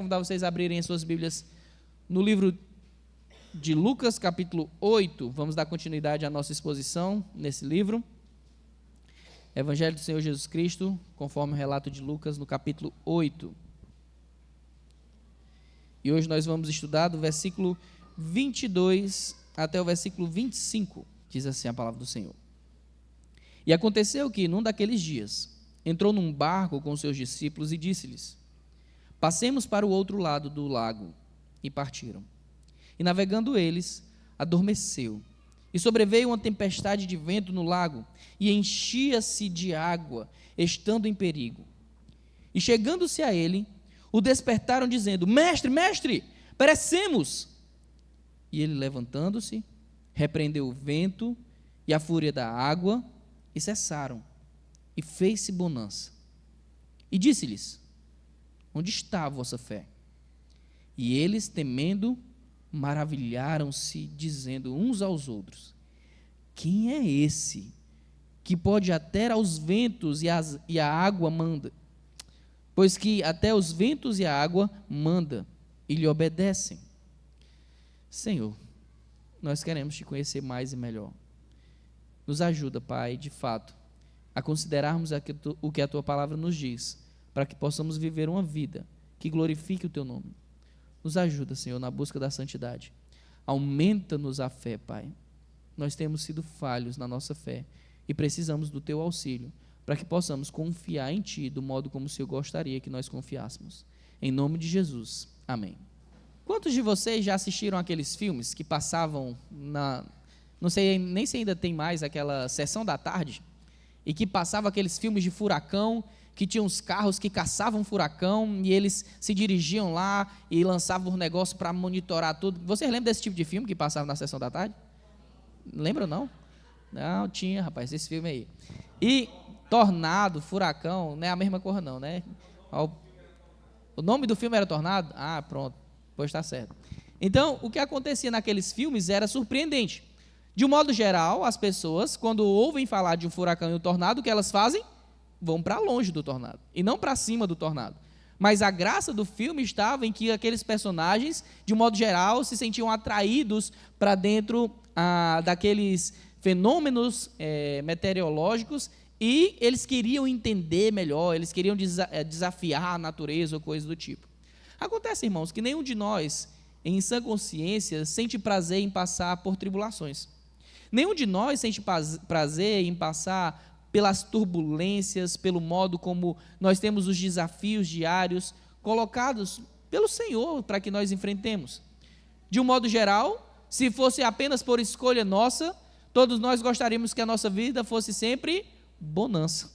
convidar vocês a abrirem as suas Bíblias no livro de Lucas, capítulo 8. Vamos dar continuidade à nossa exposição nesse livro. Evangelho do Senhor Jesus Cristo, conforme o relato de Lucas, no capítulo 8. E hoje nós vamos estudar do versículo 22 até o versículo 25, diz assim a palavra do Senhor. E aconteceu que, num daqueles dias, entrou num barco com seus discípulos e disse-lhes: passemos para o outro lado do lago. E partiram. E navegando eles, adormeceu. E sobreveio uma tempestade de vento no lago, e enchia-se de água, estando em perigo. E chegando-se a ele, o despertaram, dizendo: mestre, mestre, perecemos. E ele, levantando-se, repreendeu o vento e a fúria da água, e cessaram. E fez-se bonança. E disse-lhes: onde está a vossa fé? E eles, temendo, maravilharam-se, dizendo uns aos outros: quem é esse que pode até aos ventos e a água manda? Pois que até os ventos e a água manda e lhe obedecem. Senhor, nós queremos te conhecer mais e melhor. Nos ajuda, Pai, de fato, a considerarmos o que a tua palavra nos diz, para que possamos viver uma vida que glorifique o teu nome. Nos ajuda, Senhor, na busca da santidade. Aumenta-nos a fé, Pai. Nós temos sido falhos na nossa fé e precisamos do teu auxílio para que possamos confiar em ti do modo como o Senhor gostaria que nós confiássemos. Em nome de Jesus. Amém. Quantos de vocês já assistiram aqueles filmes que passavam não sei nem se ainda tem mais aquela sessão da tarde, e que passava aqueles filmes de furacão, que tinham uns carros que caçavam furacão, e eles se dirigiam lá e lançavam um negócio para monitorar tudo. Vocês lembram desse tipo de filme que passava na sessão da tarde? Lembram, não? Não, tinha, rapaz, esse filme aí. E Tornado, Furacão, não é a mesma coisa não, né? O nome do filme era Tornado? Ah, pronto, pois está certo. Então, o que acontecia naqueles filmes era surpreendente. De um modo geral, as pessoas, quando ouvem falar de um furacão e um tornado, o que elas fazem? Vão para longe do tornado, e não para cima do tornado. Mas a graça do filme estava em que aqueles personagens, de um modo geral, se sentiam atraídos para dentro daqueles fenômenos meteorológicos, e eles queriam entender melhor, eles queriam desafiar a natureza ou coisa do tipo. Acontece, irmãos, que nenhum de nós, em sã consciência, sente prazer em passar por tribulações. Nenhum de nós sente prazer em passar pelas turbulências, pelo modo como nós temos os desafios diários colocados pelo Senhor para que nós enfrentemos. De um modo geral, se fosse apenas por escolha nossa, todos nós gostaríamos que a nossa vida fosse sempre bonança.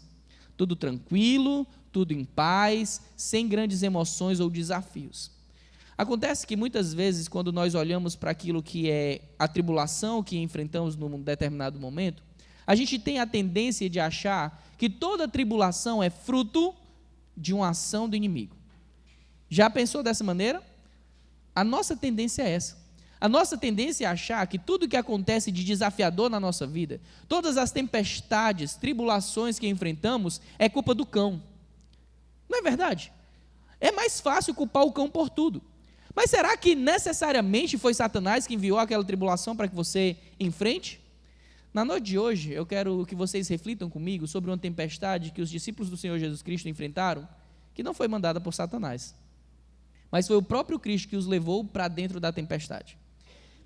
Tudo tranquilo, tudo em paz, sem grandes emoções ou desafios. Acontece que muitas vezes, quando nós olhamos para aquilo que é a tribulação que enfrentamos num determinado momento, a gente tem a tendência de achar que toda tribulação é fruto de uma ação do inimigo. Já pensou dessa maneira? A nossa tendência é essa. A nossa tendência é achar que tudo que acontece de desafiador na nossa vida, todas as tempestades, tribulações que enfrentamos, é culpa do cão. Não é verdade? É mais fácil culpar o cão por tudo. Mas será que necessariamente foi Satanás que enviou aquela tribulação para que você enfrente? Na noite de hoje, eu quero que vocês reflitam comigo sobre uma tempestade que os discípulos do Senhor Jesus Cristo enfrentaram, que não foi mandada por Satanás, mas foi o próprio Cristo que os levou para dentro da tempestade.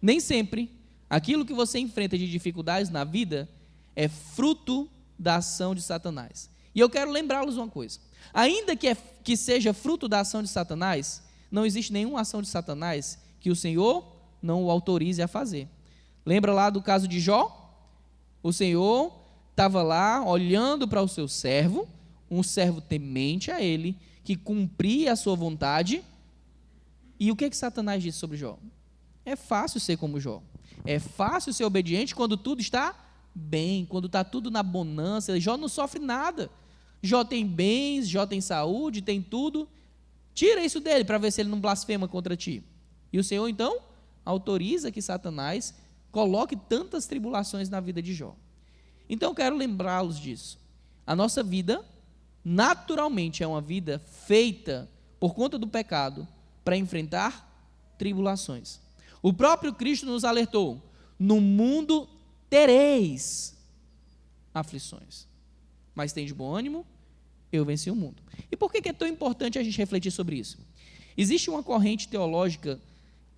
Nem sempre aquilo que você enfrenta de dificuldades na vida é fruto da ação de Satanás. E eu quero lembrá-los uma coisa: ainda que seja fruto da ação de Satanás, não existe nenhuma ação de Satanás que o Senhor não o autorize a fazer. Lembra lá do caso de Jó? O Senhor estava lá olhando para o seu servo, um servo temente a ele, que cumpria a sua vontade. E o que Satanás disse sobre Jó? É fácil ser como Jó. É fácil ser obediente quando tudo está bem, quando está tudo na bonança. Jó não sofre nada. Jó tem bens, Jó tem saúde, tem tudo. Tira isso dele para ver se ele não blasfema contra ti. E o Senhor, então, autoriza que Satanás coloque tantas tribulações na vida de Jó. Então, quero lembrá-los disso. A nossa vida, naturalmente, é uma vida feita, por conta do pecado, para enfrentar tribulações. O próprio Cristo nos alertou: no mundo tereis aflições, mas tem de bom ânimo, eu venci o mundo. E por que é tão importante a gente refletir sobre isso? Existe uma corrente teológica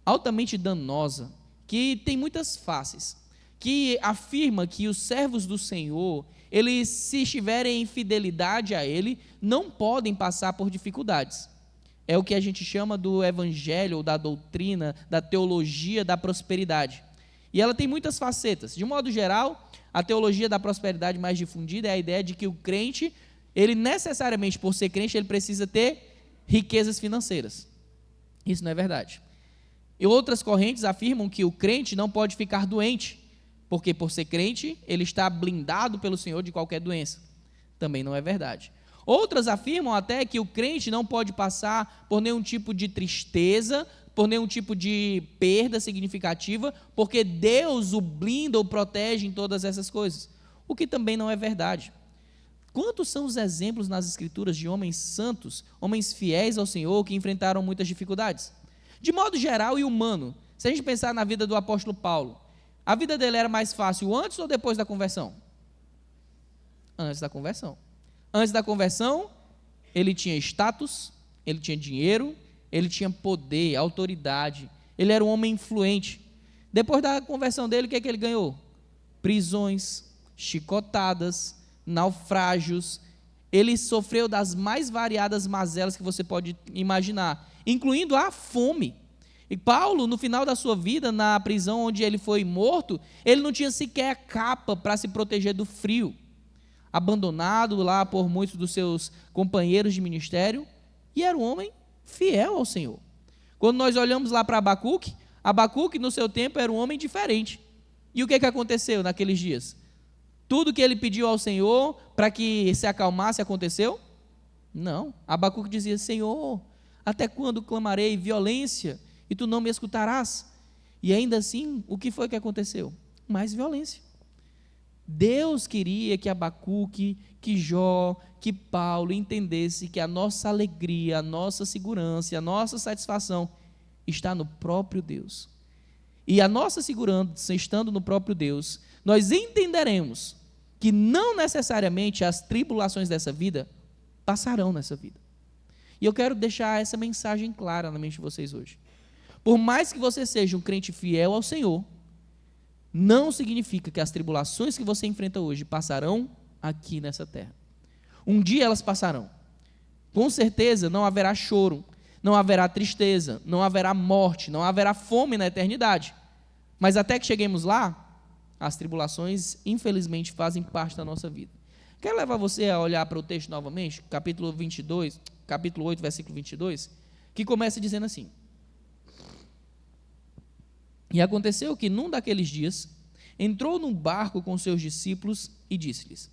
altamente danosa, que tem muitas faces, que afirma que os servos do Senhor, eles, se estiverem em fidelidade a Ele, não podem passar por dificuldades. É o que a gente chama do evangelho, ou da doutrina, da teologia da prosperidade. E ela tem muitas facetas. De modo geral, a teologia da prosperidade mais difundida é a ideia de que o crente, ele necessariamente, por ser crente, ele precisa ter riquezas financeiras. Isso não é verdade. E outras correntes afirmam que o crente não pode ficar doente, porque por ser crente, ele está blindado pelo Senhor de qualquer doença. Também não é verdade. Outras afirmam até que o crente não pode passar por nenhum tipo de tristeza, por nenhum tipo de perda significativa, porque Deus o blinda ou protege em todas essas coisas, o que também não é verdade. Quantos são os exemplos nas Escrituras de homens santos, homens fiéis ao Senhor, que enfrentaram muitas dificuldades? De modo geral e humano, se a gente pensar na vida do apóstolo Paulo, a vida dele era mais fácil antes ou depois da conversão? Antes da conversão. Antes da conversão, ele tinha status, ele tinha dinheiro, ele tinha poder, autoridade, ele era um homem influente. Depois da conversão dele, o que é que ele ganhou? Prisões, chicotadas, naufrágios. Ele sofreu das mais variadas mazelas que você pode imaginar, incluindo a fome. E Paulo, no final da sua vida, na prisão onde ele foi morto, ele não tinha sequer capa para se proteger do frio. Abandonado lá por muitos dos seus companheiros de ministério, e era um homem fiel ao Senhor. Quando nós olhamos lá para Abacuque, Abacuque no seu tempo era um homem diferente. E o que aconteceu naqueles dias? Tudo que ele pediu ao Senhor para que se acalmasse aconteceu? Não. Abacuque dizia: Senhor, até quando clamarei violência e tu não me escutarás? E ainda assim, o que foi que aconteceu? Mais violência. Deus queria que Abacuque, que Jó, que Paulo entendesse que a nossa alegria, a nossa segurança, a nossa satisfação está no próprio Deus. E a nossa segurança estando no próprio Deus, nós entenderemos que não necessariamente as tribulações dessa vida passarão nessa vida. E eu quero deixar essa mensagem clara na mente de vocês hoje. Por mais que você seja um crente fiel ao Senhor, não significa que as tribulações que você enfrenta hoje passarão aqui nessa terra. Um dia elas passarão. Com certeza não haverá choro, não haverá tristeza, não haverá morte, não haverá fome na eternidade. Mas até que cheguemos lá, as tribulações, infelizmente, fazem parte da nossa vida. Quero levar você a olhar para o texto novamente, capítulo 8, versículo 22, que começa dizendo assim: E aconteceu que, num daqueles dias, entrou num barco com seus discípulos e disse-lhes.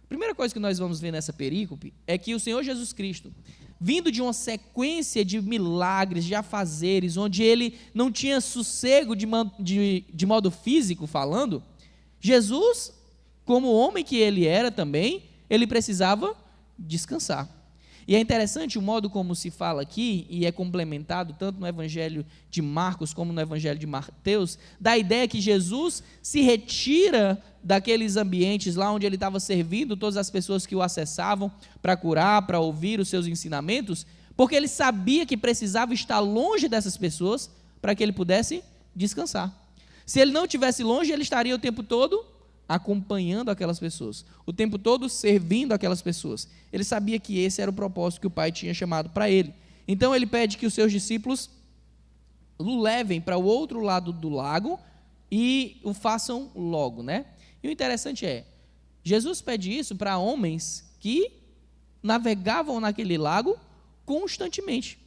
A primeira coisa que nós vamos ver nessa perícope é que o Senhor Jesus Cristo, vindo de uma sequência de milagres, de afazeres, onde ele não tinha sossego de modo físico falando, Jesus, como homem que ele era também, ele precisava descansar. E é interessante o modo como se fala aqui, e é complementado tanto no Evangelho de Marcos como no Evangelho de Mateus, da ideia que Jesus se retira daqueles ambientes lá onde ele estava servindo todas as pessoas que o acessavam para curar, para ouvir os seus ensinamentos, porque ele sabia que precisava estar longe dessas pessoas para que ele pudesse descansar. Se ele não estivesse longe, ele estaria o tempo todo acompanhando aquelas pessoas, o tempo todo servindo aquelas pessoas. Ele sabia que esse era o propósito que o Pai tinha chamado para ele. Então ele pede que os seus discípulos o levem para o outro lado do lago e o façam logo, né? E o interessante é, Jesus pede isso para homens que navegavam naquele lago constantemente.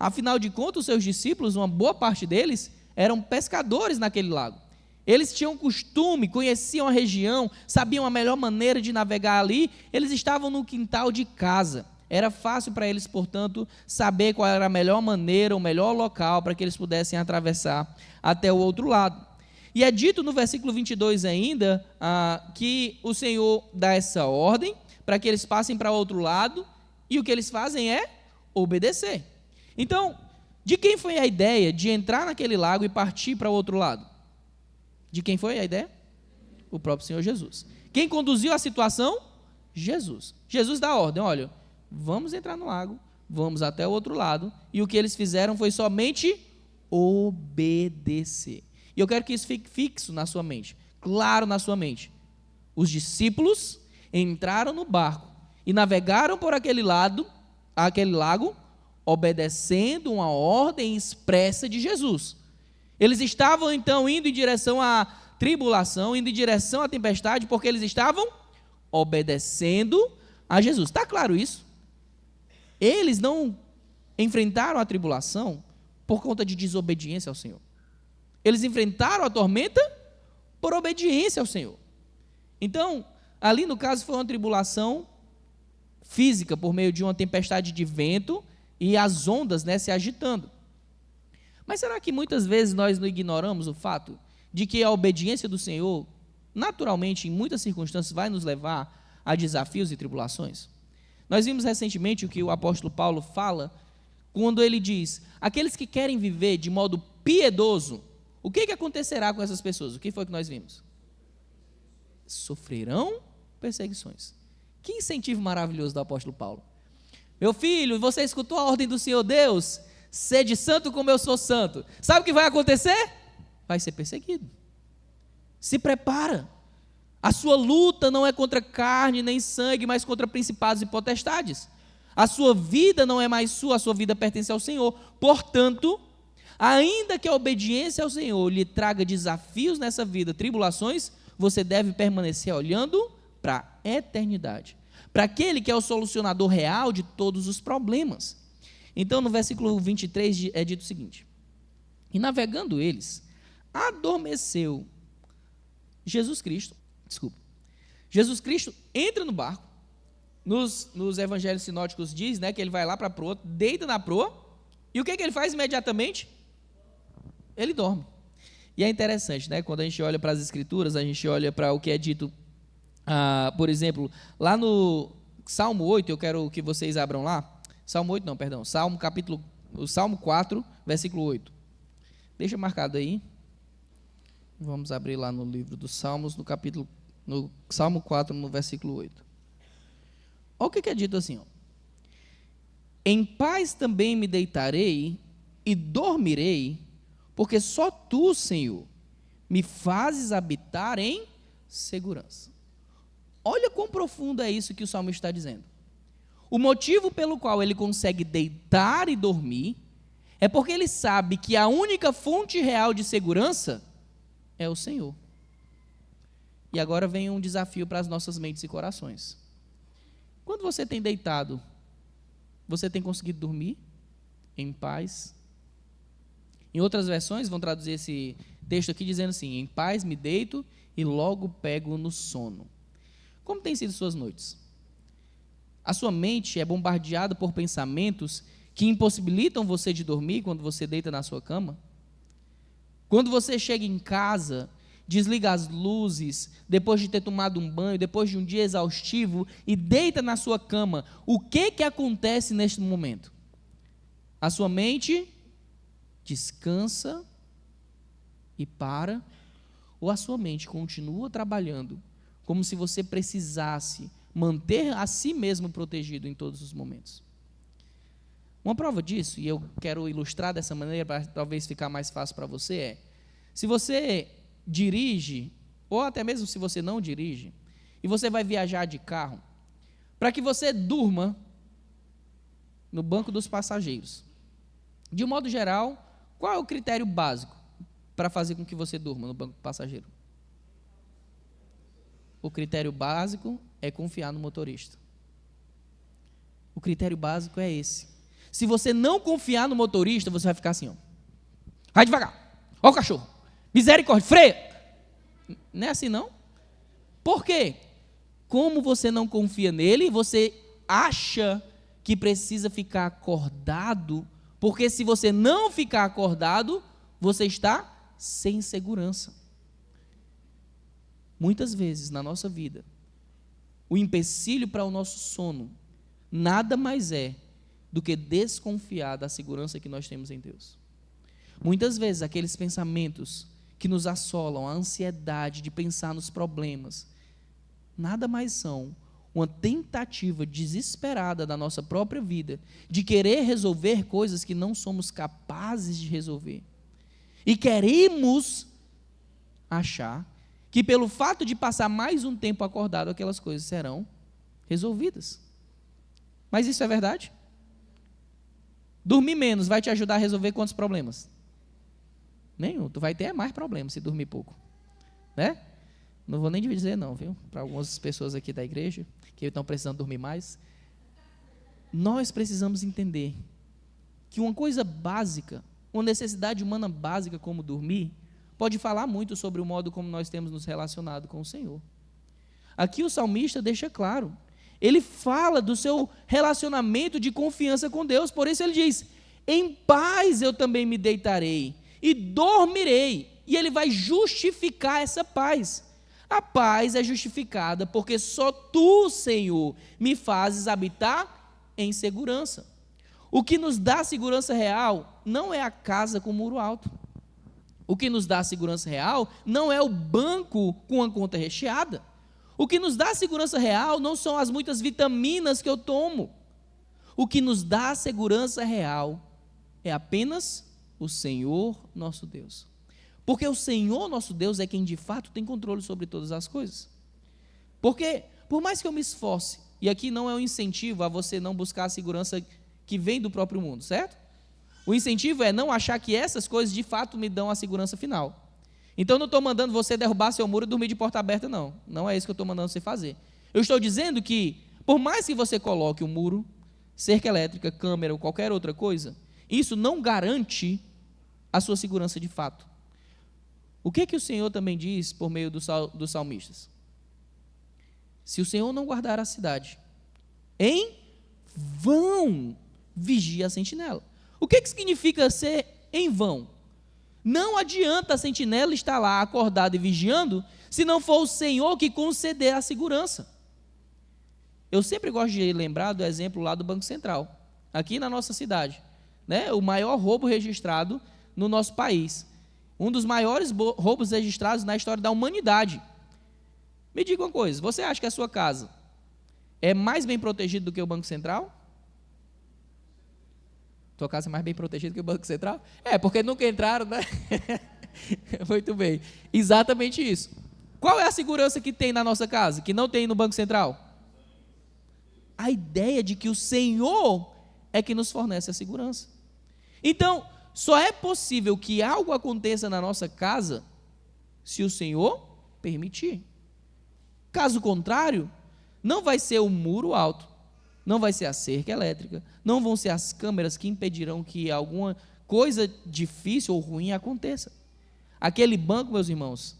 Afinal de contas, os seus discípulos, uma boa parte deles, eram pescadores naquele lago. Eles tinham costume, conheciam a região, sabiam a melhor maneira de navegar ali, eles estavam no quintal de casa. Era fácil para eles, portanto, saber qual era a melhor maneira, o melhor local para que eles pudessem atravessar até o outro lado. E é dito no versículo 22 ainda, que o Senhor dá essa ordem para que eles passem para o outro lado, e o que eles fazem é obedecer. Então, De quem foi a ideia de entrar naquele lago e partir para o outro lado? De quem foi a ideia? O próprio Senhor Jesus. Quem conduziu a situação? Jesus. Jesus dá a ordem, olha, vamos entrar no lago, vamos até o outro lado, e o que eles fizeram foi somente obedecer. E eu quero que isso fique fixo na sua mente, claro na sua mente. Os discípulos entraram no barco e navegaram por aquele lago, obedecendo uma ordem expressa de Jesus. Eles estavam então indo em direção à tribulação, indo em direção à tempestade, porque eles estavam obedecendo a Jesus. Está claro isso? Eles não enfrentaram a tribulação por conta de desobediência ao Senhor. Eles enfrentaram a tormenta por obediência ao Senhor. Então, ali no caso foi uma tribulação física, por meio de uma tempestade de vento e as ondas, se agitando. Mas será que muitas vezes nós não ignoramos o fato de que a obediência do Senhor, naturalmente, em muitas circunstâncias, vai nos levar a desafios e tribulações? Nós vimos recentemente o que o apóstolo Paulo fala, quando ele diz, aqueles que querem viver de modo piedoso, o que acontecerá com essas pessoas? O que foi que nós vimos? Sofrerão perseguições. Que incentivo maravilhoso do apóstolo Paulo. Meu filho, você escutou a ordem do Senhor Deus? Sede santo como eu sou santo. Sabe o que vai acontecer? Vai ser perseguido. Se prepara. A sua luta não é contra carne nem sangue, mas contra principados e potestades. A sua vida não é mais sua, a sua vida pertence ao Senhor. Portanto, ainda que a obediência ao Senhor lhe traga desafios nessa vida, tribulações, você deve permanecer olhando para a eternidade, para aquele que é o solucionador real de todos os problemas. Então, no versículo 23 é dito o seguinte: e navegando eles, adormeceu Jesus Cristo entra no barco. Nos evangelhos sinóticos diz, que ele vai lá para a proa, deita na proa, e o que ele faz imediatamente? Ele dorme. E é interessante, quando a gente olha para as escrituras, a gente olha para o que é dito, por exemplo, lá no Salmo 8, eu quero que vocês abram lá, Salmo 4, versículo 8. Deixa marcado aí. Vamos abrir lá no livro dos Salmos, no Salmo 4, no versículo 8. Olha o que é dito assim, em paz também me deitarei e dormirei, porque só tu, Senhor, me fazes habitar em segurança. Olha quão profundo é isso que o salmista está dizendo. O motivo pelo qual ele consegue deitar e dormir é porque ele sabe que a única fonte real de segurança é o Senhor. E agora vem um desafio para as nossas mentes e corações. Quando você tem deitado, você tem conseguido dormir em paz? Em outras versões vão traduzir esse texto aqui dizendo assim: em paz me deito e logo pego no sono. Como têm sido suas noites? A sua mente é bombardeada por pensamentos que impossibilitam você de dormir quando você deita na sua cama? Quando você chega em casa, desliga as luzes, depois de ter tomado um banho, depois de um dia exaustivo, e deita na sua cama, o que acontece neste momento? A sua mente descansa e para, ou a sua mente continua trabalhando, como se você precisasse manter a si mesmo protegido em todos os momentos? Uma prova disso, e eu quero ilustrar dessa maneira para talvez ficar mais fácil para você, é: se você dirige, ou até mesmo se você não dirige, e você vai viajar de carro, para que você durma no banco dos passageiros, de um modo geral, qual é o critério básico para fazer com que você durma no banco do passageiro? O critério básico é confiar no motorista. O critério básico é esse. Se você não confiar no motorista, você vai ficar assim, vai devagar, ó o cachorro, misericórdia, freia. Não é assim não? Por quê? Como você não confia nele, você acha que precisa ficar acordado, porque se você não ficar acordado, você está sem segurança. Muitas vezes na nossa vida, o empecilho para o nosso sono nada mais é do que desconfiar da segurança que nós temos em Deus. Muitas vezes, aqueles pensamentos que nos assolam, a ansiedade de pensar nos problemas, nada mais são uma tentativa desesperada da nossa própria vida de querer resolver coisas que não somos capazes de resolver. E queremos achar que pelo fato de passar mais um tempo acordado, aquelas coisas serão resolvidas. Mas isso é verdade? Dormir menos vai te ajudar a resolver quantos problemas? Nenhum. Tu vai ter mais problemas se dormir pouco, né? Não vou nem dizer não, viu? Para algumas pessoas aqui da igreja que estão precisando dormir mais. Nós precisamos entender que uma coisa básica, uma necessidade humana básica como dormir, pode falar muito sobre o modo como nós temos nos relacionado com o Senhor. Aqui o salmista deixa claro, ele fala do seu relacionamento de confiança com Deus, por isso ele diz, em paz eu também me deitarei e dormirei, e ele vai justificar essa paz. A paz é justificada porque só tu, Senhor, me fazes habitar em segurança. O que nos dá segurança real não é a casa com muro alto. O que nos dá segurança real não é o banco com a conta recheada. O que nos dá segurança real não são as muitas vitaminas que eu tomo. O que nos dá segurança real é apenas o Senhor nosso Deus. Porque o Senhor nosso Deus é quem de fato tem controle sobre todas as coisas. Porque, por mais que eu me esforce, e aqui não é um incentivo a você não buscar a segurança que vem do próprio mundo, certo? O incentivo é não achar que essas coisas de fato me dão a segurança final. Então, eu não estou mandando você derrubar seu muro e dormir de porta aberta, não. Não é isso que eu estou mandando você fazer. Eu estou dizendo que, por mais que você coloque um muro, cerca elétrica, câmera ou qualquer outra coisa, isso não garante a sua segurança de fato. O que o Senhor também diz por meio dos salmistas? Se o Senhor não guardar a cidade, em vão vigia a sentinela. O que significa ser em vão? Não adianta a sentinela estar lá acordada e vigiando, se não for o Senhor que conceder a segurança. Eu sempre gosto de lembrar do exemplo lá do Banco Central, aqui na nossa cidade, né? O maior roubo registrado no nosso país. Um dos maiores roubos registrados na história da humanidade. Me diga uma coisa, você acha que a sua casa é mais bem protegida do que o Banco Central? Sua casa é mais bem protegida que o Banco Central? É, porque nunca entraram, né? Muito bem, exatamente isso. Qual é a segurança que tem na nossa casa, que não tem no Banco Central? A ideia de que o Senhor é que nos fornece a segurança. Então, só é possível que algo aconteça na nossa casa se o Senhor permitir. Caso contrário, não vai ser o muro alto, não vai ser a cerca elétrica, não vão ser as câmeras que impedirão que alguma coisa difícil ou ruim aconteça. Aquele banco, meus irmãos,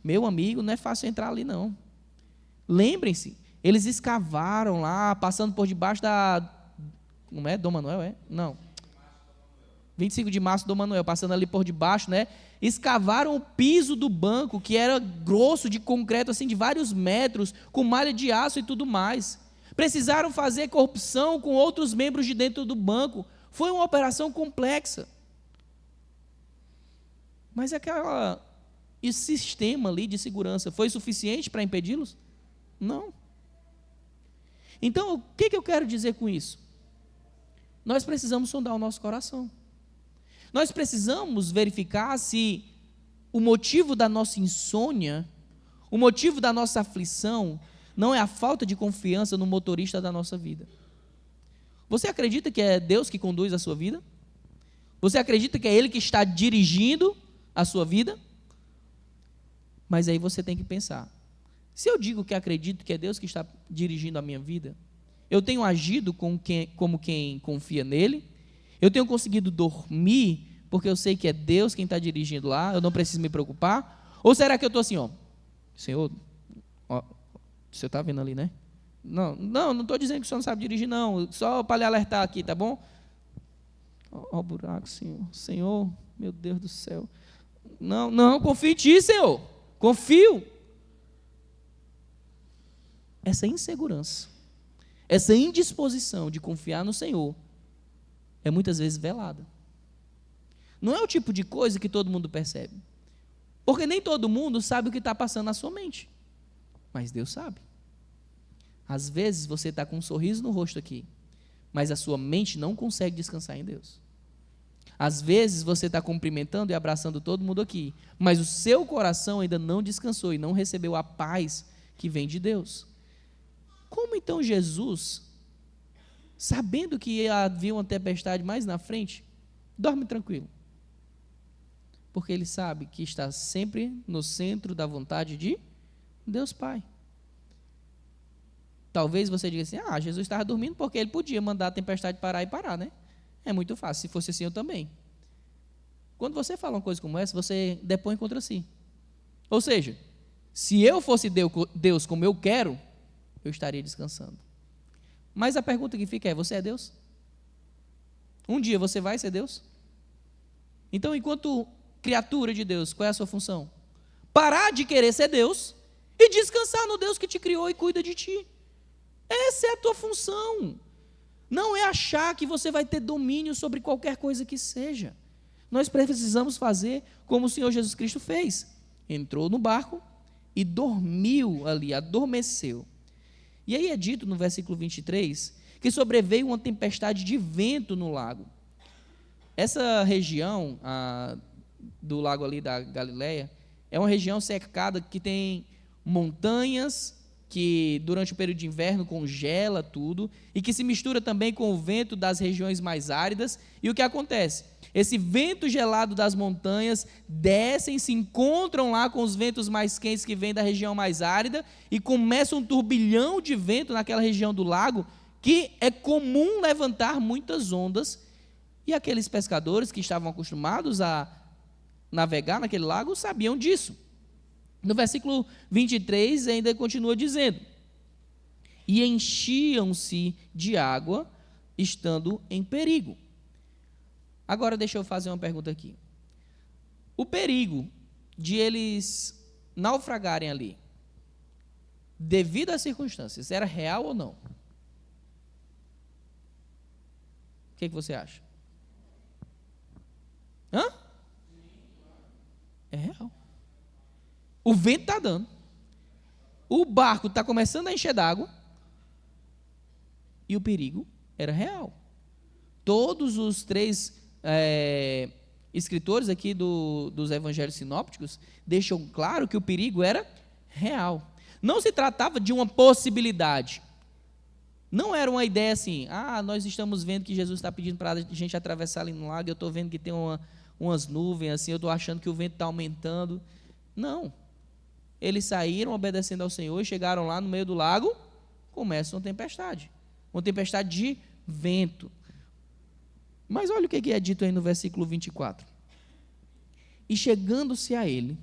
meu amigo, não é fácil entrar ali não. Lembrem-se, eles escavaram lá, passando por debaixo da... Como é? Dom Manuel, é? Não. 25 de março, Dom Manuel, passando ali por debaixo, né? Escavaram o piso do banco, que era grosso, de concreto, assim, de vários metros, com malha de aço e tudo mais. Precisaram fazer corrupção com outros membros de dentro do banco. Foi uma operação complexa. Mas esse sistema ali de segurança foi suficiente para impedi-los? Não. Então, o que eu quero dizer com isso? Nós precisamos sondar o nosso coração. Nós precisamos verificar se o motivo da nossa insônia, o motivo da nossa aflição, não é a falta de confiança no motorista da nossa vida. Você acredita que é Deus que conduz a sua vida? Você acredita que é Ele que está dirigindo a sua vida? Mas aí você tem que pensar, se eu digo que acredito que é Deus que está dirigindo a minha vida, eu tenho agido como quem confia nele? Eu tenho conseguido dormir porque eu sei que é Deus quem está dirigindo lá, eu não preciso me preocupar? Ou será que eu estou assim, Senhor, o senhor está vendo ali, né? Não estou dizendo que o senhor não sabe dirigir, não, só para lhe alertar aqui, tá bom? Ó o buraco, Senhor, meu Deus do céu. Não, confio em ti, Senhor, confio. Essa insegurança, essa indisposição de confiar no Senhor é muitas vezes velada. Não é o tipo de coisa que todo mundo percebe. Porque nem todo mundo sabe o que está passando na sua mente. Mas Deus sabe. Às vezes você está com um sorriso no rosto aqui, mas a sua mente não consegue descansar em Deus. Às vezes você está cumprimentando e abraçando todo mundo aqui, mas o seu coração ainda não descansou e não recebeu a paz que vem de Deus. Como então Jesus, sabendo que havia uma tempestade mais na frente, dorme tranquilo? Porque ele sabe que está sempre no centro da vontade de Deus Pai. Talvez você diga assim, Jesus estava dormindo porque ele podia mandar a tempestade parar e parar, né? É muito fácil, se fosse assim eu também. Quando você fala uma coisa como essa, você depõe contra si. Ou seja, se eu fosse Deus como eu quero, eu estaria descansando. Mas a pergunta que fica é, você é Deus? Um dia você vai ser Deus? Então, enquanto criatura de Deus, qual é a sua função? Parar de querer ser Deus e descansar no Deus que te criou e cuida de ti. Essa é a tua função. Não é achar que você vai ter domínio sobre qualquer coisa que seja. Nós precisamos fazer como o Senhor Jesus Cristo fez. Entrou no barco e dormiu ali, adormeceu. E aí é dito no versículo 23 que sobreveio uma tempestade de vento no lago. Essa região do lago ali da Galileia é uma região cercada que tem montanhas que durante o período de inverno congela tudo e que se mistura também com o vento das regiões mais áridas. E o que acontece? Esse vento gelado das montanhas descem, se encontram lá com os ventos mais quentes que vêm da região mais árida e começa um turbilhão de vento naquela região do lago que é comum levantar muitas ondas. E aqueles pescadores que estavam acostumados a navegar naquele lago sabiam disso. No versículo 23 ainda continua dizendo, e enchiam-se de água, estando em perigo. Agora deixa eu fazer uma pergunta aqui. O perigo de eles naufragarem ali, devido às circunstâncias, era real ou não? O que você acha? É real. O vento está dando. O barco está começando a encher d'água. E o perigo era real. Todos os três escritores aqui dos evangelhos sinópticos deixam claro que o perigo era real. Não se tratava de uma possibilidade. Não era uma ideia assim, nós estamos vendo que Jesus está pedindo para a gente atravessar ali no lago, eu estou vendo que tem umas nuvens assim, eu estou achando que o vento está aumentando. Não. Eles saíram obedecendo ao Senhor e chegaram lá no meio do lago, começa uma tempestade de vento. Mas olha o que é dito aí no versículo 24. E chegando-se a ele,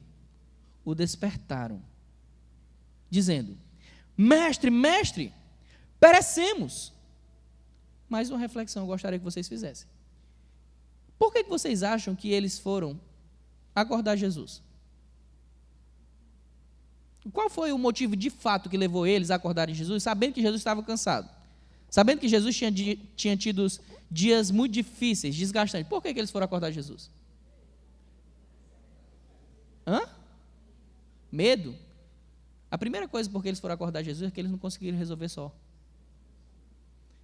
o despertaram, dizendo, mestre, mestre, perecemos. Mais uma reflexão eu gostaria que vocês fizessem. Por que vocês acham que eles foram acordar Jesus? Qual foi o motivo de fato que levou eles a acordarem Jesus, sabendo que Jesus estava cansado? Sabendo que Jesus tinha tido dias muito difíceis, desgastantes. Por que eles foram acordar Jesus? Medo? A primeira coisa por que eles foram acordar Jesus é que eles não conseguiram resolver só.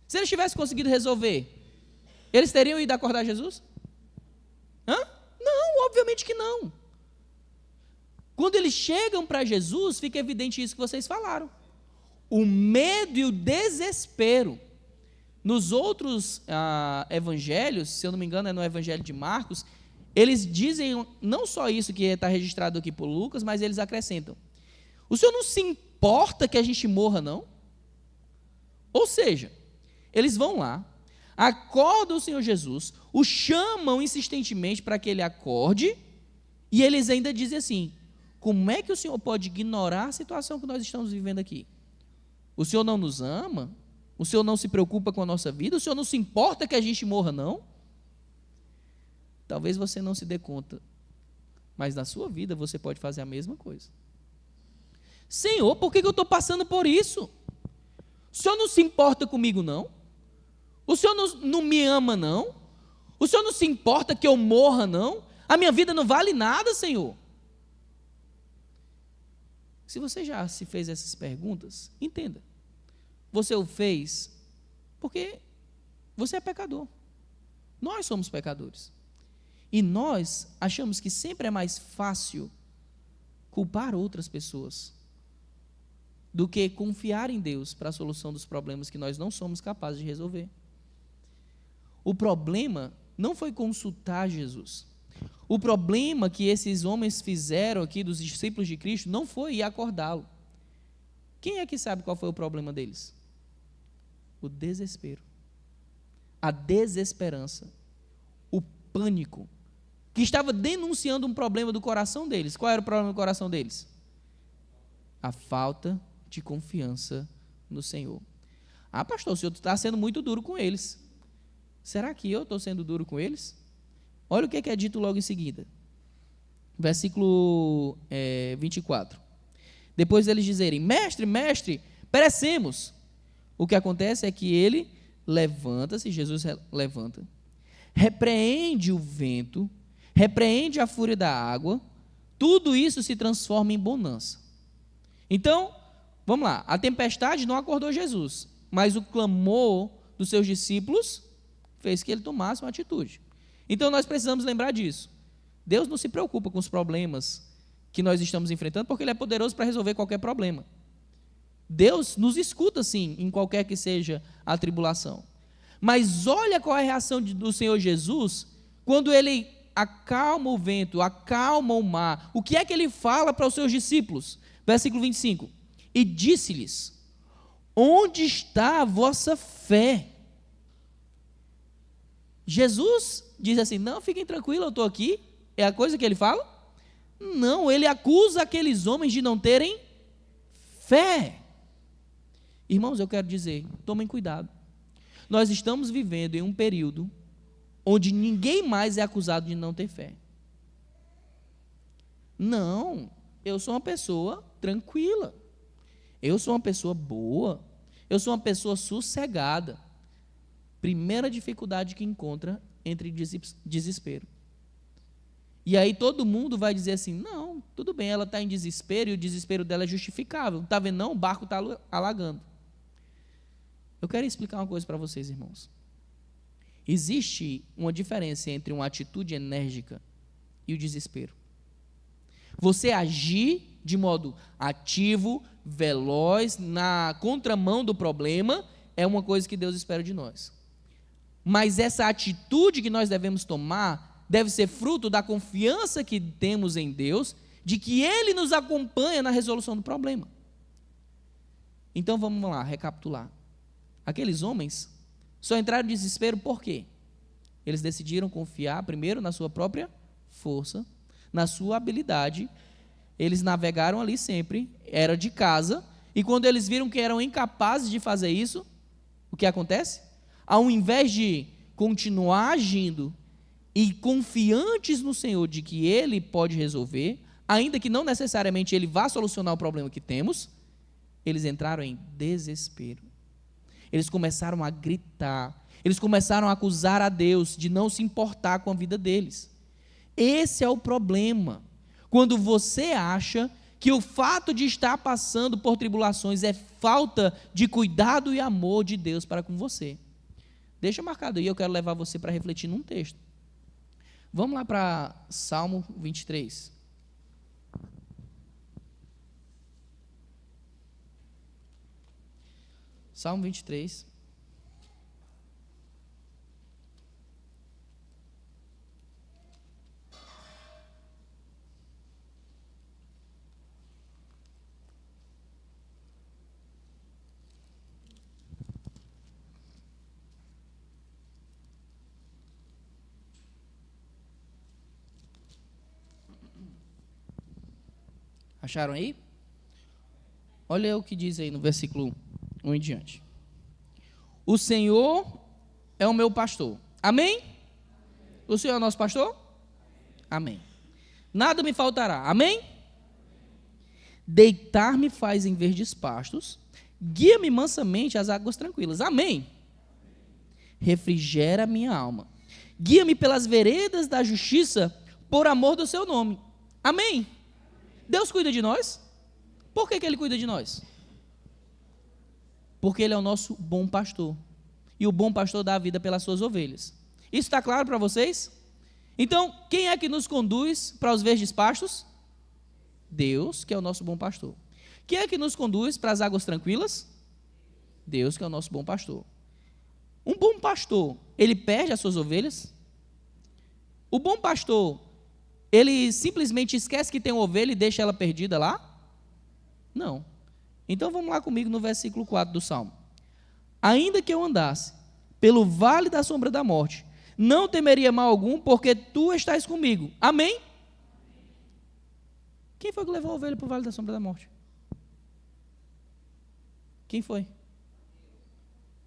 Se eles tivessem conseguido resolver, eles teriam ido acordar Jesus? Não, obviamente que não. Quando eles chegam para Jesus, fica evidente isso que vocês falaram. O medo e o desespero. Nos outros evangelhos, se eu não me engano é no evangelho de Marcos, eles dizem não só isso que está registrado aqui por Lucas, mas eles acrescentam, o Senhor não se importa que a gente morra, não? Ou seja, eles vão lá, acordam o Senhor Jesus, o chamam insistentemente para que ele acorde, e eles ainda dizem assim, como é que o Senhor pode ignorar a situação que nós estamos vivendo aqui? O Senhor não nos ama? O Senhor não se preocupa com a nossa vida? O Senhor não se importa que a gente morra, não? Talvez você não se dê conta, mas na sua vida você pode fazer a mesma coisa. Senhor, por que eu estou passando por isso? O Senhor não se importa comigo, não? O Senhor não me ama, não? O Senhor não se importa que eu morra, não? A minha vida não vale nada, Senhor. Se você já se fez essas perguntas, entenda. Você o fez porque você é pecador. Nós somos pecadores. E nós achamos que sempre é mais fácil culpar outras pessoas do que confiar em Deus para a solução dos problemas que nós não somos capazes de resolver. O problema não foi consultar Jesus. O problema que esses homens fizeram aqui, dos discípulos de Cristo, não foi ir acordá-lo. Quem é que sabe qual foi o problema deles? O desespero, a desesperança, o pânico, que estava denunciando um problema do coração deles. Qual era o problema do coração deles? A falta de confiança no Senhor. Ah, pastor, o senhor está sendo muito duro com eles. Será que eu estou sendo duro com eles? Olha o que é dito logo em seguida. Versículo 24. Depois deles dizerem, mestre, mestre, perecemos. O que acontece é que ele levanta-se, Jesus levanta, repreende o vento, repreende a fúria da água, tudo isso se transforma em bonança. Então, vamos lá, a tempestade não acordou Jesus, mas o clamor dos seus discípulos fez que ele tomasse uma atitude. Então nós precisamos lembrar disso. Deus não se preocupa com os problemas que nós estamos enfrentando, porque Ele é poderoso para resolver qualquer problema. Deus nos escuta sim, em qualquer que seja a tribulação. Mas olha qual é a reação do Senhor Jesus, quando Ele acalma o vento, acalma o mar. O que é que Ele fala para os seus discípulos? Versículo 25. E disse-lhes, onde está a vossa fé? Jesus diz assim, não, fiquem tranquilos, eu estou aqui. É a coisa que ele fala? Não, ele acusa aqueles homens de não terem fé. Irmãos, eu quero dizer, tomem cuidado. Nós estamos vivendo em um período onde ninguém mais é acusado de não ter fé. Não, eu sou uma pessoa tranquila. Eu sou uma pessoa boa. Eu sou uma pessoa sossegada. Primeira dificuldade que encontra entre desespero. E aí todo mundo vai dizer assim, não, tudo bem, ela está em desespero e o desespero dela é justificável. Está vendo não? O barco está alagando. Eu quero explicar uma coisa para vocês, irmãos. Existe uma diferença entre uma atitude enérgica e o desespero. Você agir de modo ativo, veloz, na contramão do problema, é uma coisa que Deus espera de nós. Mas essa atitude que nós devemos tomar deve ser fruto da confiança que temos em Deus, de que Ele nos acompanha na resolução do problema. Então vamos lá, recapitular. Aqueles homens só entraram em desespero por quê? Eles decidiram confiar primeiro na sua própria força, na sua habilidade. Eles navegaram ali sempre, era de casa, e quando eles viram que eram incapazes de fazer isso, o que acontece? Ao invés de continuar agindo e confiantes no Senhor de que Ele pode resolver, ainda que não necessariamente Ele vá solucionar o problema que temos, eles entraram em desespero. Eles começaram a gritar, eles começaram a acusar a Deus de não se importar com a vida deles. Esse é o problema. Quando você acha que o fato de estar passando por tribulações é falta de cuidado e amor de Deus para com você. Deixa marcado aí, eu quero levar você para refletir num texto. Vamos lá para Salmo 23. Salmo 23. Acharam aí? Olha o que diz aí no versículo 1 em diante. O Senhor é o meu pastor. Amém? O Senhor é o nosso pastor? Amém. Nada me faltará. Amém? Deitar-me faz em verdes pastos, guia-me mansamente às águas tranquilas. Amém? Refrigera a minha alma. Guia-me pelas veredas da justiça, por amor do seu nome. Amém? Deus cuida de nós? Por que Ele cuida de nós? Porque Ele é o nosso bom pastor. E o bom pastor dá a vida pelas suas ovelhas. Isso está claro para vocês? Então, quem é que nos conduz para os verdes pastos? Deus, que é o nosso bom pastor. Quem é que nos conduz para as águas tranquilas? Deus, que é o nosso bom pastor. Um bom pastor, ele perde as suas ovelhas? O bom pastor, ele simplesmente esquece que tem uma ovelha e deixa ela perdida lá? Não. Então vamos lá comigo no versículo 4 do Salmo. Ainda que eu andasse pelo vale da sombra da morte, não temeria mal algum, porque tu estás comigo. Amém? Quem foi que levou a ovelha para o vale da sombra da morte? Quem foi?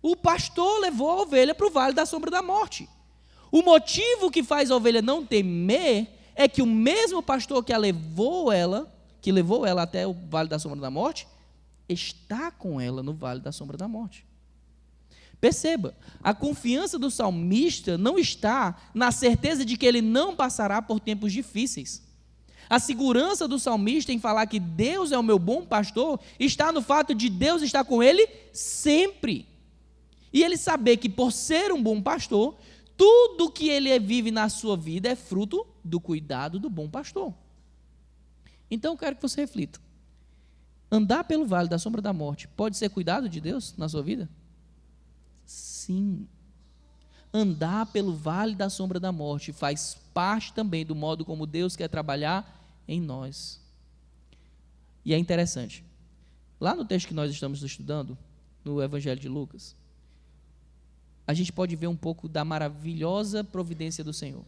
O pastor levou a ovelha para o vale da sombra da morte. O motivo que faz a ovelha não temer é que o mesmo pastor que levou ela até o vale da sombra da morte, está com ela no vale da sombra da morte. Perceba, a confiança do salmista não está na certeza de que ele não passará por tempos difíceis. A segurança do salmista em falar que Deus é o meu bom pastor está no fato de Deus estar com ele sempre. E ele saber que por ser um bom pastor, tudo que ele vive na sua vida é fruto do cuidado do bom pastor. Então eu quero que você reflita. Andar pelo vale da sombra da morte pode ser cuidado de Deus na sua vida? Sim. Andar pelo vale da sombra da morte faz parte também do modo como Deus quer trabalhar em nós. E é interessante. Lá no texto que nós estamos estudando, no Evangelho de Lucas, a gente pode ver um pouco da maravilhosa providência do Senhor.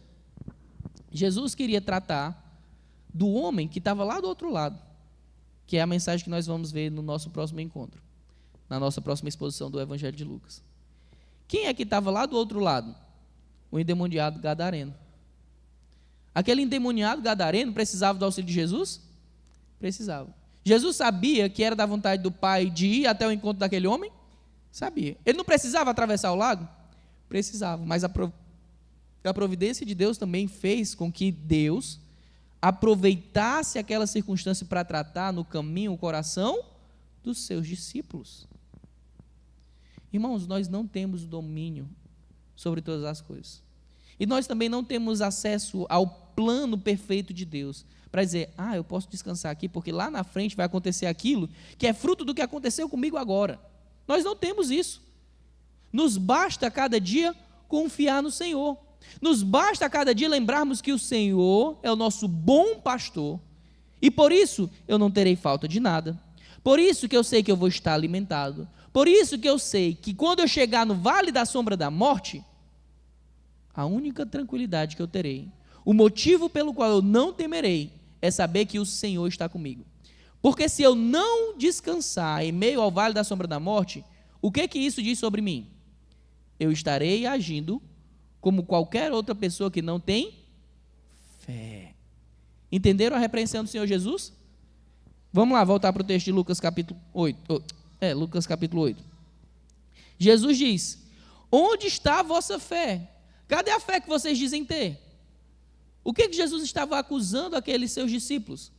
Jesus queria tratar do homem que estava lá do outro lado, que é a mensagem que nós vamos ver no nosso próximo encontro, na nossa próxima exposição do Evangelho de Lucas. Quem é que estava lá do outro lado? O endemoniado gadareno. Aquele endemoniado gadareno precisava do auxílio de Jesus? Precisava. Jesus sabia que era da vontade do Pai de ir até o encontro daquele homem? Sabia. Ele não precisava atravessar o lago? Precisava, mas a providência de Deus também fez com que Deus aproveitasse aquela circunstância para tratar no caminho o coração dos seus discípulos. Irmãos, nós não temos domínio sobre todas as coisas. E nós também não temos acesso ao plano perfeito de Deus, para dizer, eu posso descansar aqui, porque lá na frente vai acontecer aquilo, que é fruto do que aconteceu comigo agora. Nós não temos isso. Nos basta cada dia confiar no Senhor. Nos basta cada dia lembrarmos que o Senhor é o nosso bom pastor, e por isso eu não terei falta de nada. Por isso que eu sei que eu vou estar alimentado. Por isso que eu sei que quando eu chegar no vale da sombra da morte, a única tranquilidade que eu terei, o motivo pelo qual eu não temerei, é saber que o Senhor está comigo. Porque se eu não descansar em meio ao vale da sombra da morte, o que isso diz sobre mim? Eu estarei agindo como qualquer outra pessoa que não tem fé. Entenderam a repreensão do Senhor Jesus? Vamos lá, voltar para o texto de Lucas capítulo 8. Lucas capítulo 8. Jesus diz, onde está a vossa fé? Cadê a fé que vocês dizem ter? O que Jesus estava acusando aqueles seus discípulos?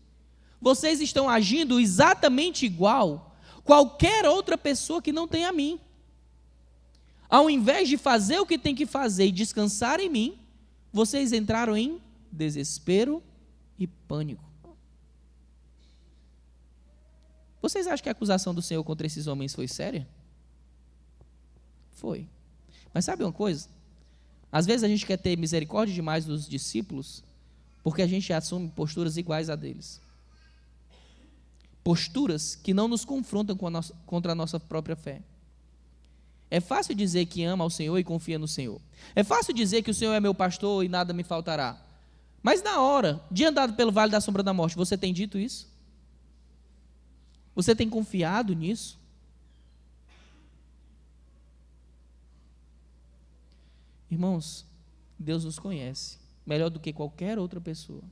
Vocês estão agindo exatamente igual qualquer outra pessoa que não tem a mim. Ao invés de fazer o que tem que fazer e descansar em mim, vocês entraram em desespero e pânico. Vocês acham que a acusação do Senhor contra esses homens foi séria? Foi. Mas sabe uma coisa? Às vezes a gente quer ter misericórdia demais dos discípulos, porque a gente assume posturas iguais a deles. Posturas que não nos confrontam contra a nossa própria fé. É fácil dizer que ama ao Senhor e confia no Senhor. É fácil dizer que o Senhor é meu pastor e nada me faltará. Mas na hora de andar pelo vale da sombra da morte, você tem dito isso? Você tem confiado nisso? Irmãos, Deus nos conhece melhor do que qualquer outra pessoa.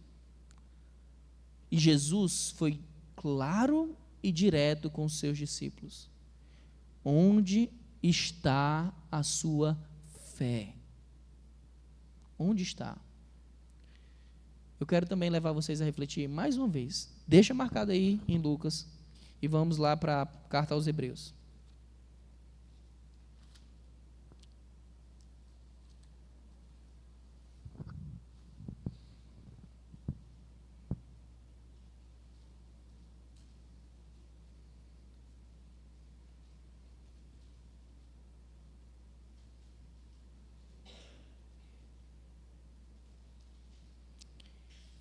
E Jesus foi claro e direto com os seus discípulos. Onde está a sua fé? onde está? Eu quero também levar vocês a refletir mais uma vez. Deixa marcado aí em Lucas e vamos lá para a carta aos Hebreus.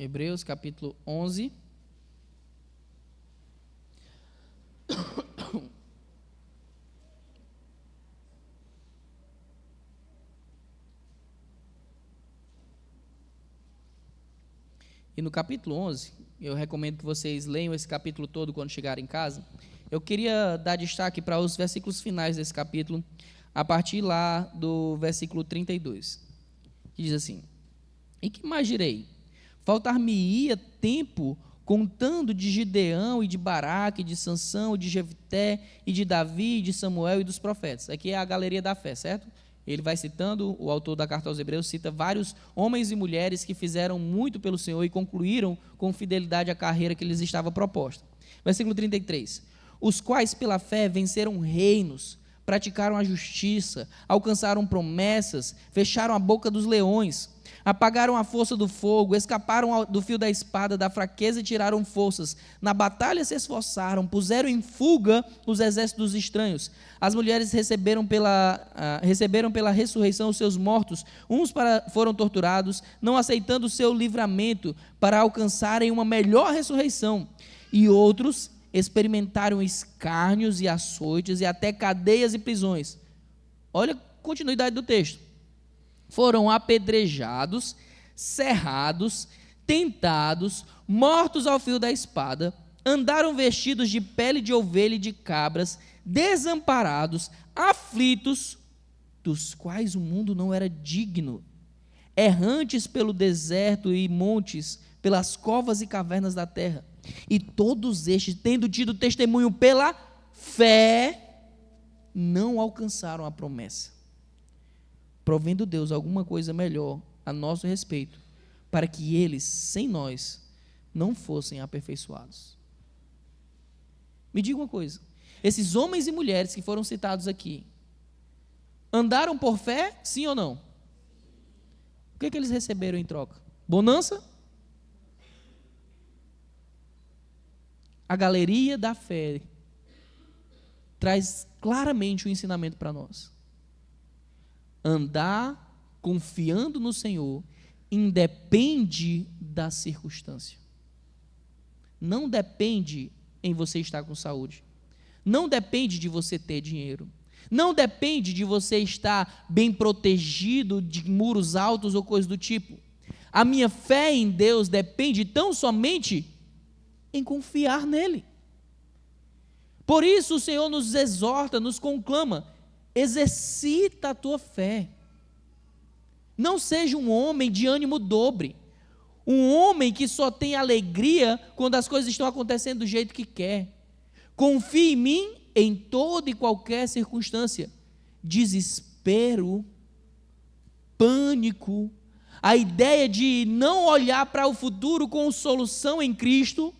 Hebreus capítulo 11. E no capítulo 11, eu recomendo que vocês leiam esse capítulo todo quando chegarem em casa. Eu queria dar destaque para os versículos finais desse capítulo, a partir lá do versículo 32, que diz assim: E que mais direi? Faltar-me-ia tempo contando de Gideão e de Baraque, de Sansão, de Jefté, e de Davi, e de Samuel e dos profetas. Aqui é a galeria da fé, certo? Ele vai citando, o autor da carta aos Hebreus cita vários homens e mulheres que fizeram muito pelo Senhor e concluíram com fidelidade a carreira que lhes estava proposta. Versículo 33. Os quais pela fé venceram reinos, praticaram a justiça, alcançaram promessas, fecharam a boca dos leões, apagaram a força do fogo, escaparam do fio da espada, da fraqueza e tiraram forças. Na batalha se esforçaram, puseram em fuga os exércitos estranhos. As mulheres receberam pela ressurreição os seus mortos. Uns foram torturados, não aceitando o seu livramento, para alcançarem uma melhor ressurreição. E outros experimentaram escárnios e açoites e até cadeias e prisões. Olha a continuidade do texto. Foram apedrejados, cerrados, tentados, mortos ao fio da espada, andaram vestidos de pele de ovelha e de cabras, desamparados, aflitos, dos quais o mundo não era digno, errantes pelo deserto e montes, pelas covas e cavernas da terra. E todos estes, tendo tido testemunho pela fé, não alcançaram a promessa, provendo Deus alguma coisa melhor a nosso respeito, para que eles, sem nós, não fossem aperfeiçoados. Me diga uma coisa, esses homens e mulheres que foram citados aqui, andaram por fé, sim ou não? O que eles receberam em troca? Bonança? A galeria da fé traz claramente o ensinamento para nós. Andar confiando no Senhor independe da circunstância. Não depende em você estar com saúde. Não depende de você ter dinheiro. Não depende de você estar bem protegido de muros altos ou coisa do tipo. A minha fé em Deus depende tão somente em confiar nele. Por isso o Senhor nos exorta, nos conclama: exercita a tua fé. Não seja um homem de ânimo dobre, um homem que só tem alegria quando as coisas estão acontecendo do jeito que quer. Confie em mim em toda e qualquer circunstância. Desespero, pânico, a ideia de não olhar para o futuro com solução em Cristo,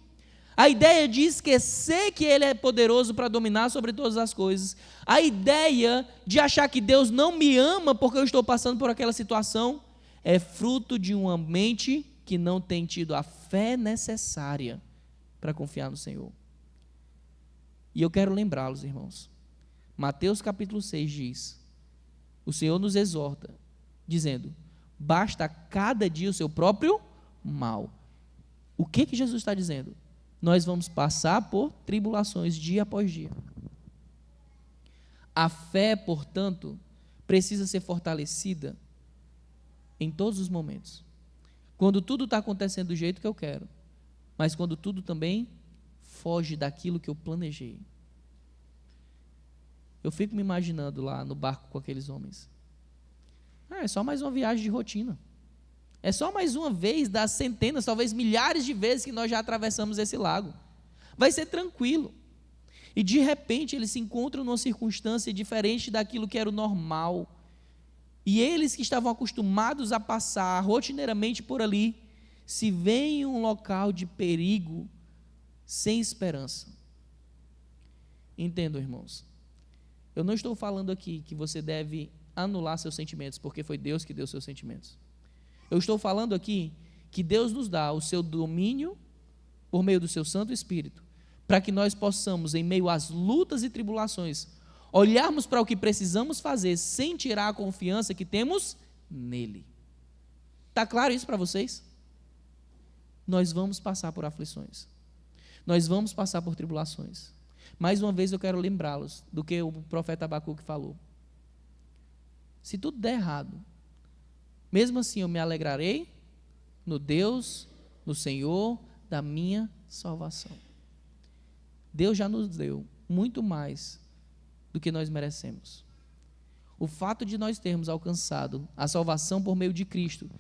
a ideia de esquecer que Ele é poderoso para dominar sobre todas as coisas, a ideia de achar que Deus não me ama porque eu estou passando por aquela situação, é fruto de uma mente que não tem tido a fé necessária para confiar no Senhor. E eu quero lembrá-los, irmãos, Mateus capítulo 6 diz, o Senhor nos exorta, dizendo: basta a cada dia o seu próprio mal. O que Jesus está dizendo? Nós vamos passar por tribulações dia após dia. A fé, portanto, precisa ser fortalecida em todos os momentos. Quando tudo está acontecendo do jeito que eu quero, mas quando tudo também foge daquilo que eu planejei. Eu fico me imaginando lá no barco com aqueles homens. É só mais uma viagem de rotina. É só mais uma vez das centenas, talvez milhares de vezes que nós já atravessamos esse lago. Vai ser tranquilo. E de repente eles se encontram numa circunstância diferente daquilo que era o normal. E eles que estavam acostumados a passar rotineiramente por ali, se veem em um local de perigo, sem esperança. Entendam, irmãos. Eu não estou falando aqui que você deve anular seus sentimentos, porque foi Deus que deu seus sentimentos. Eu estou falando aqui que Deus nos dá o seu domínio por meio do seu Santo Espírito, para que nós possamos, em meio às lutas e tribulações, olharmos para o que precisamos fazer sem tirar a confiança que temos nele. Está claro isso para vocês? Nós vamos passar por aflições. Nós vamos passar por tribulações. Mais uma vez eu quero lembrá-los do que o profeta Abacuque falou. Se tudo der errado, mesmo assim eu me alegrarei no Deus, no Senhor da minha salvação. Deus já nos deu muito mais do que nós merecemos. O fato de nós termos alcançado a salvação por meio de Cristo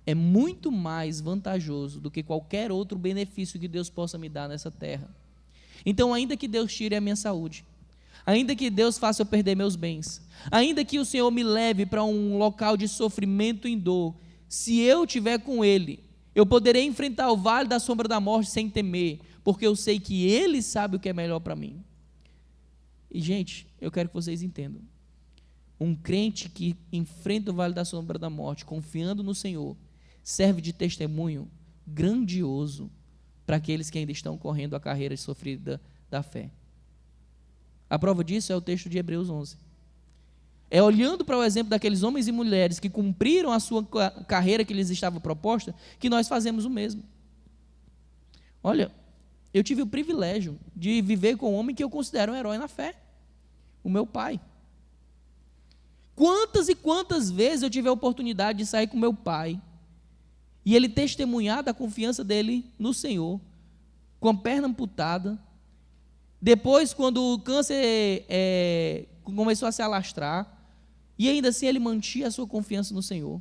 é muito mais vantajoso do que qualquer outro benefício que Deus possa me dar nessa terra. Então, ainda que Deus tire a minha saúde, ainda que Deus faça eu perder meus bens, ainda que o Senhor me leve para um local de sofrimento e dor, se eu estiver com Ele, eu poderei enfrentar o vale da sombra da morte sem temer, porque eu sei que Ele sabe o que é melhor para mim. E, gente, eu quero que vocês entendam. Um crente que enfrenta o vale da sombra da morte, confiando no Senhor, serve de testemunho grandioso para aqueles que ainda estão correndo a carreira sofrida da fé. A prova disso é o texto de Hebreus 11. É olhando para o exemplo daqueles homens e mulheres que cumpriram a sua carreira que lhes estava proposta, que nós fazemos o mesmo. Olha, eu tive o privilégio de viver com um homem que eu considero um herói na fé, o meu pai. Quantas e quantas vezes eu tive a oportunidade de sair com meu pai e ele testemunhar da confiança dele no Senhor, com a perna amputada. Depois, quando o câncer começou a se alastrar, e ainda assim ele mantinha a sua confiança no Senhor.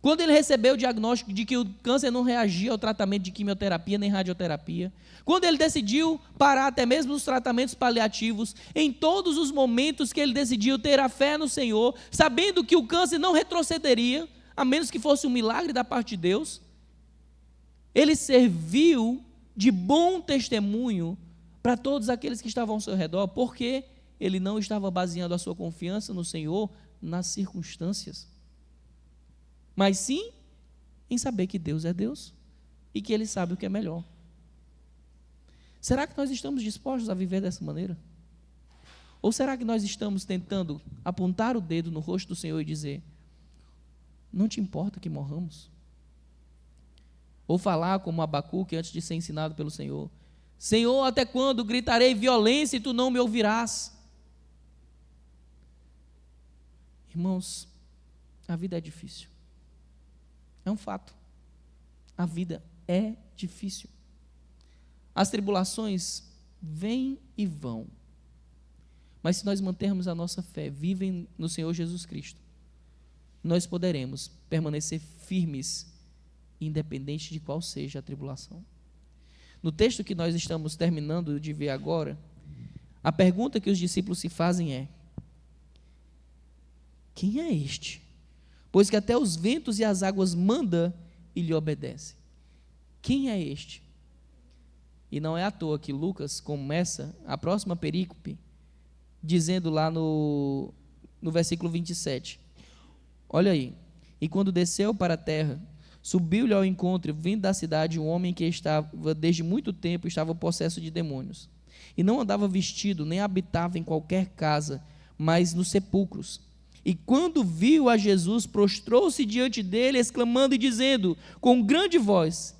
Quando ele recebeu o diagnóstico de que o câncer não reagia ao tratamento de quimioterapia nem radioterapia, quando ele decidiu parar até mesmo os tratamentos paliativos, em todos os momentos que ele decidiu ter a fé no Senhor, sabendo que o câncer não retrocederia, a menos que fosse um milagre da parte de Deus, ele serviu de bom testemunho para todos aqueles que estavam ao seu redor, porque ele não estava baseando a sua confiança no Senhor nas circunstâncias, mas sim em saber que Deus é Deus e que Ele sabe o que é melhor. Será que nós estamos dispostos a viver dessa maneira? Ou será que nós estamos tentando apontar o dedo no rosto do Senhor e dizer: não te importa que morramos? Ou falar como Abacuque antes de ser ensinado pelo Senhor: Senhor, até quando gritarei violência e Tu não me ouvirás? Irmãos, a vida é difícil. É um fato. A vida é difícil. As tribulações vêm e vão. Mas se nós mantermos a nossa fé viva no Senhor Jesus Cristo, nós poderemos permanecer firmes, independente de qual seja a tribulação. No texto que nós estamos terminando de ver agora, a pergunta que os discípulos se fazem é: quem é este? Pois que até os ventos e as águas manda e lhe obedece. Quem é este? E não é à toa que Lucas começa a próxima perícope dizendo lá no versículo 27. Olha aí. E quando desceu para a terra, subiu-lhe ao encontro, vindo da cidade, um homem que estava desde muito tempo, estava possesso de demônios. E não andava vestido, nem habitava em qualquer casa, mas nos sepulcros. E quando viu a Jesus, prostrou-se diante dele, exclamando e dizendo, com grande voz: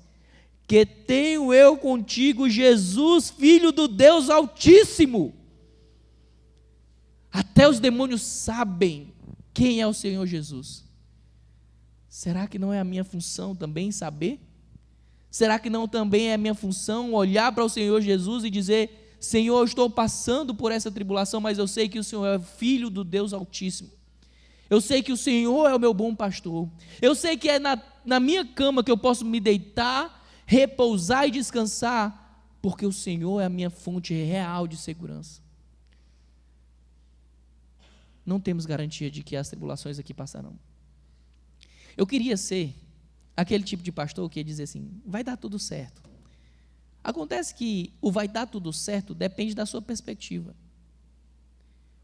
que tenho eu contigo, Jesus, Filho do Deus Altíssimo? Até os demônios sabem quem é o Senhor Jesus. Será que não é a minha função também saber? Será que não também é a minha função olhar para o Senhor Jesus e dizer: Senhor, eu estou passando por essa tribulação, mas eu sei que o Senhor é Filho do Deus Altíssimo. Eu sei que o Senhor é o meu bom pastor. Eu sei que é na minha cama que eu posso me deitar, repousar e descansar, porque o Senhor é a minha fonte real de segurança. não temos garantia de que as tribulações aqui passarão. Eu queria ser aquele tipo de pastor que ia dizer assim, vai dar tudo certo. Acontece que o vai dar tudo certo depende da sua perspectiva.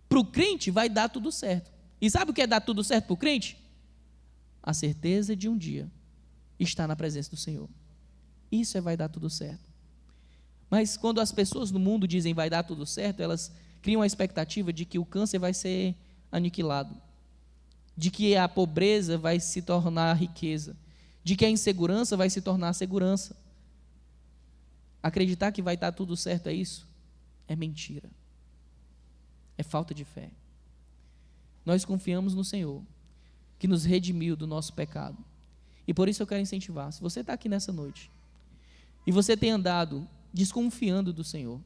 Para o crente vai dar tudo certo. E sabe o que é dar tudo certo para o crente? A certeza de um dia estar na presença do Senhor. Isso vai dar tudo certo. Mas quando as pessoas no mundo dizem vai dar tudo certo, elas criam a expectativa de que o câncer vai ser aniquilado, de que a pobreza vai se tornar riqueza, de que a insegurança vai se tornar segurança. Acreditar que vai estar tudo certo é isso? É mentira. É falta de fé. Nós confiamos no Senhor, que nos redimiu do nosso pecado. E por isso eu quero incentivar, se você está aqui nessa noite, e você tem andado desconfiando do Senhor,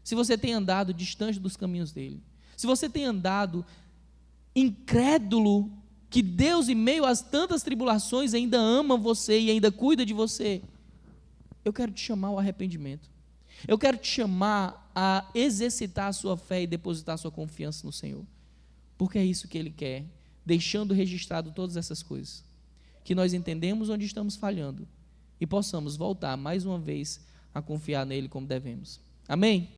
se você tem andado distante dos caminhos dEle, se você tem andado incrédulo que Deus, em meio às tantas tribulações, ainda ama você e ainda cuida de você, eu quero te chamar ao arrependimento. Eu quero te chamar a exercitar a sua fé e depositar a sua confiança no Senhor. Porque é isso que Ele quer, deixando registrado todas essas coisas. Que nós entendemos onde estamos falhando e possamos voltar mais uma vez a confiar nele como devemos. Amém?